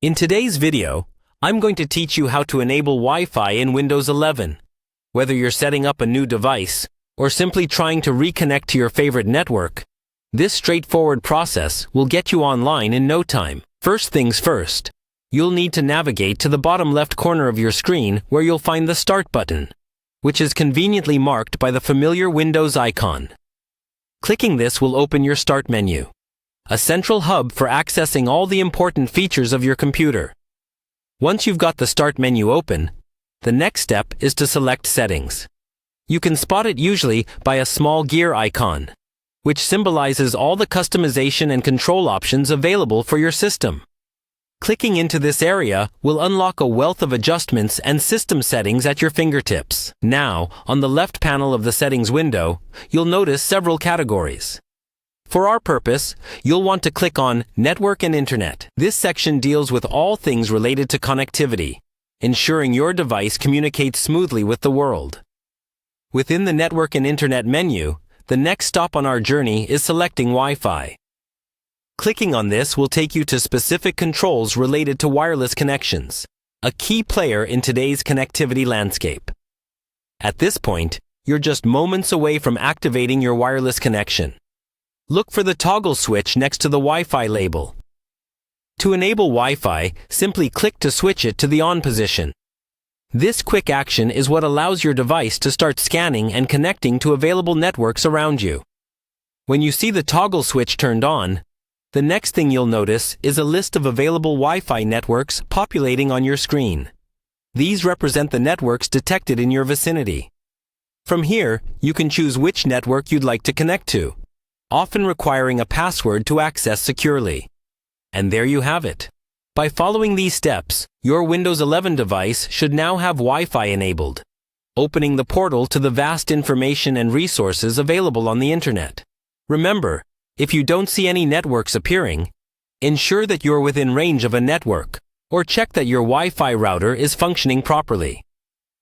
In today's video, I'm going to teach you how to enable Wi-Fi in Windows 11. Whether you're setting up a new device or simply trying to reconnect to your favorite network, this straightforward process will get you online in no time. First things first, you'll need to navigate to the bottom left corner of your screen where you'll find the Start button, which is conveniently marked by the familiar Windows icon. Clicking this will open your Start menu, a central hub for accessing all the important features of your computer. Once you've got the Start menu open, the next step is to select Settings. You can spot it usually by a small gear icon, which symbolizes all the customization and control options available for your system. Clicking into this area will unlock a wealth of adjustments and system settings at your fingertips. Now, on the left panel of the Settings window, you'll notice several categories. For our purpose, you'll want to click on Network and Internet. This section deals with all things related to connectivity, ensuring your device communicates smoothly with the world. Within the Network and Internet menu, the next stop on our journey is selecting Wi-Fi. Clicking on this will take you to specific controls related to wireless connections, a key player in today's connectivity landscape. At this point, you're just moments away from activating your wireless connection. Look for the toggle switch next to the Wi-Fi label. To enable Wi-Fi, simply click to switch it to the on position. This quick action is what allows your device to start scanning and connecting to available networks around you. When you see the toggle switch turned on, the next thing you'll notice is a list of available Wi-Fi networks populating on your screen. These represent the networks detected in your vicinity. From here, you can choose which network you'd like to connect to, often requiring a password to access securely. And there you have it. By following these steps, your Windows 11 device should now have Wi-Fi enabled, opening the portal to the vast information and resources available on the Internet. Remember, if you don't see any networks appearing, ensure that you're within range of a network, or check that your Wi-Fi router is functioning properly.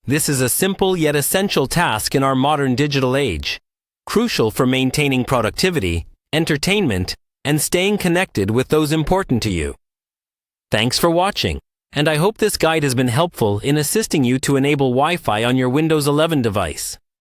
This is a simple yet essential task in our modern digital age, crucial for maintaining productivity, entertainment, and staying connected with those important to you. Thanks for watching, and I hope this guide has been helpful in assisting you to enable Wi-Fi on your Windows 11 device.